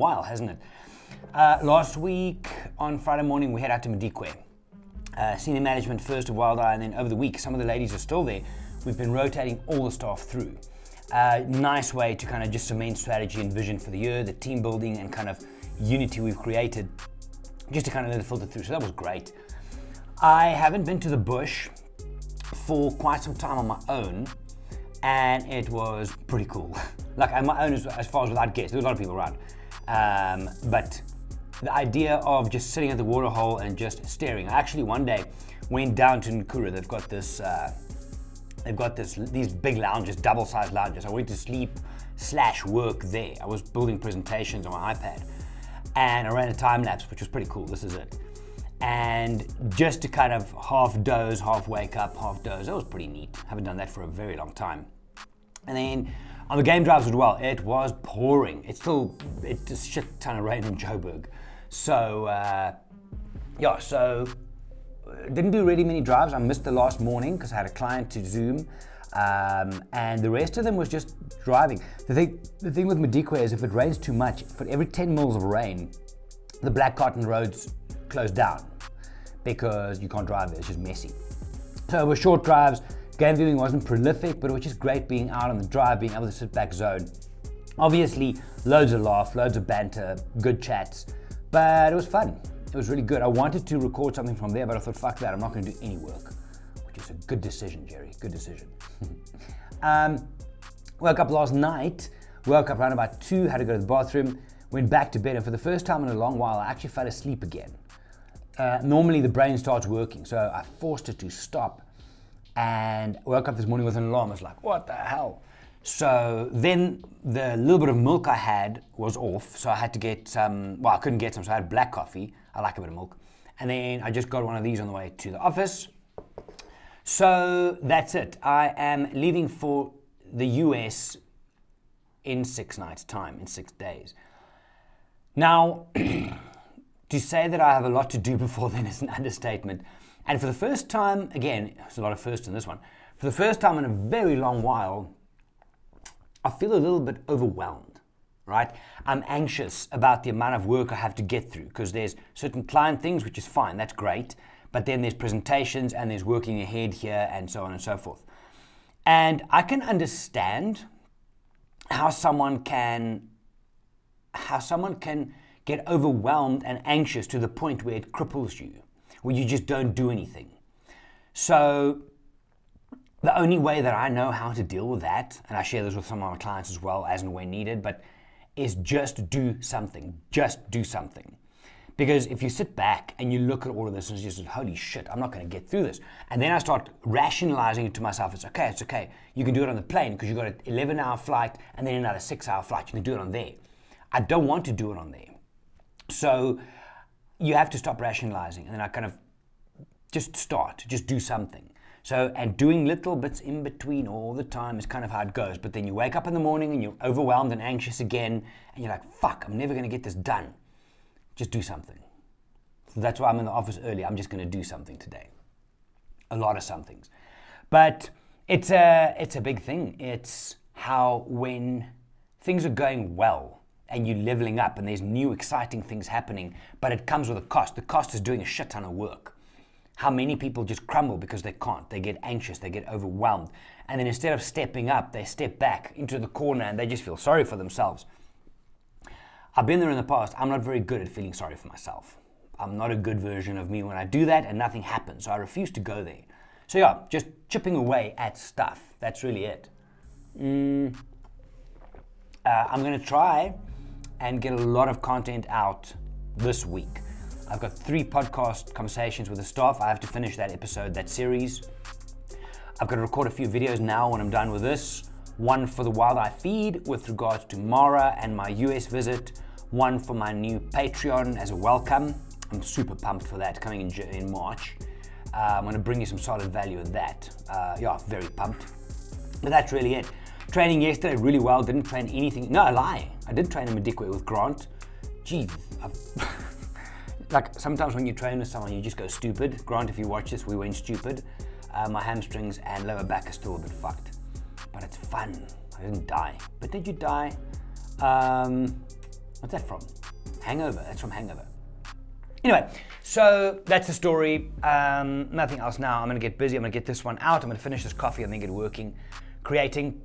while, hasn't it? Last week on Friday morning, we head out to Madikwe. Senior management first of Wild Eye, and then over the week, some of the ladies are still there. We've been rotating all the staff through. Nice way to kind of just cement strategy and vision for the year, the team building and kind of unity we've created, just to kind of let it filter through. So that was great. I haven't been to the bush for quite some time on my own, and it was pretty cool. Like on my own as far as without guests, there was a lot of people around. But the idea of just sitting at the waterhole and just staring. I actually one day went down to Nkura. They've got these big lounges, double-sized lounges. I went to sleep/work there. I was building presentations on my iPad, and I ran a time lapse, which was pretty cool. This is it. And just to kind of half doze, half wake up, half doze, that was pretty neat. Haven't done that for a very long time. And then on the game drives as well, it was pouring. It's a shit ton of rain in Joburg. So, didn't do really many drives. I missed the last morning because I had a client to Zoom. And the rest of them was just driving. The thing with Madikwe is if it rains too much, for every 10 mils of rain, the black cotton roads close down because you can't drive there. It's just messy. So it was short drives. Game viewing wasn't prolific, but it was just great being out on the drive, being able to sit back zone. Obviously, loads of laugh, loads of banter, good chats, but it was fun. It was really good. I wanted to record something from there, but I thought, fuck that, I'm not going to do any work, which is a good decision, Jerry, good decision. Woke up last night, woke up around about 2, had to go to the bathroom, went back to bed, and for the first time in a long while, I actually fell asleep again. Normally the brain starts working, so I forced it to stop, and woke up this morning with an alarm. I was like, what the hell? So then the little bit of milk I had was off, so I had to get some, I couldn't get some, so I had black coffee. I like a bit of milk. And then I just got one of these on the way to the office. So that's it. I am leaving for the US in 6 nights' time, in 6 days. Now, to say that I have a lot to do before then is an understatement. And for the first time, again, there's a lot of firsts in this one, for the first time in a very long while, I feel a little bit overwhelmed, right? I'm anxious about the amount of work I have to get through because there's certain client things, which is fine, that's great, but then there's presentations and there's working ahead here and so on and so forth. And I can understand how someone can get overwhelmed and anxious to the point where it cripples you, where you just don't do anything. So the only way that I know how to deal with that, and I share this with some of my clients as well as and when needed, but is just do something. Just do something. Because if you sit back and you look at all of this and it's just, holy shit, I'm not going to get through this. And then I start rationalizing it to myself. It's okay. You can do it on the plane because you've got an 11-hour flight and then another 6-hour flight. You can do it on there. I don't want to do it on there. So you have to stop rationalizing. And then I kind of just do something. So, and doing little bits in between all the time is kind of how it goes. But then you wake up in the morning and you're overwhelmed and anxious again. And you're like, fuck, I'm never going to get this done. Just do something. So that's why I'm in the office early. I'm just going to do something today. A lot of somethings. But it's a big thing. It's how when things are going well and you're leveling up and there's new exciting things happening, but it comes with a cost. The cost is doing a shit ton of work. How many people just crumble because they can't. They get anxious, they get overwhelmed. And then instead of stepping up, they step back into the corner and they just feel sorry for themselves. I've been there in the past. I'm not very good at feeling sorry for myself. I'm not a good version of me when I do that and nothing happens. So I refuse to go there. So yeah, just chipping away at stuff. That's really it. I'm going to try and get a lot of content out this week. I've got 3 podcast conversations with the staff. I have to finish that episode, that series. I've got to record a few videos now when I'm done with this. One for the Wild Eye feed with regards to Mara and my US visit. One for my new Patreon as a welcome. I'm super pumped for that, coming in March. I'm going to bring you some solid value in that. Very pumped. But that's really it. Training yesterday really well. Didn't train anything. No, I lie. I did train in Madikwe with Grant. Jeez. Like sometimes when you train with someone, you just go stupid. Grant, if you watch this, we went stupid. My hamstrings and lower back are still a bit fucked. But it's fun. I didn't die. But did you die? What's that from? Hangover. That's from Hangover. Anyway, so that's the story. Nothing else now. I'm going to get busy. I'm going to get this one out. I'm going to finish this coffee and then get working, creating.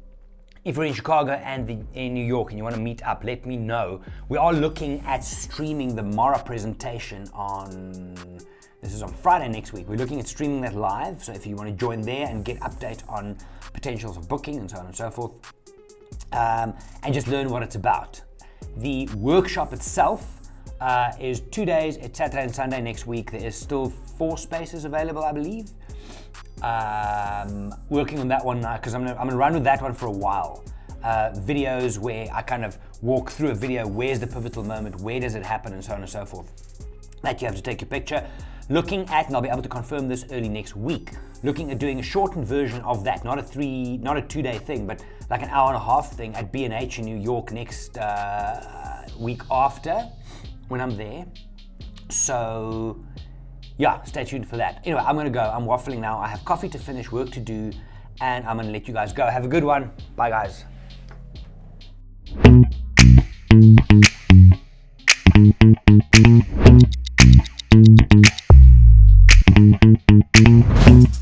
If you're in Chicago and in New York and you want to meet up, let me know. We are looking at streaming the Mara presentation this is on Friday next week. We're looking at streaming that live. So if you want to join there and get update on potentials of booking and so on and so forth, and just learn what it's about. The workshop itself is 2 days. It's Saturday and Sunday next week. There is still 4 spaces available, I believe. Working on that one now because I'm gonna run with that one for a while. Videos where I kind of walk through a video. Where's the pivotal moment? Where does it happen? And so on and so forth. That you have to take your picture. Looking at, and I'll be able to confirm this early next week, looking at doing a shortened version of that, not a 2-day thing, but like an hour and a half thing at B&H in New York next week after, when I'm there. So, yeah, stay tuned for that. Anyway, I'm gonna go. I'm waffling now. I have coffee to finish, work to do, and I'm gonna let you guys go. Have a good one. Bye, guys. Thank you.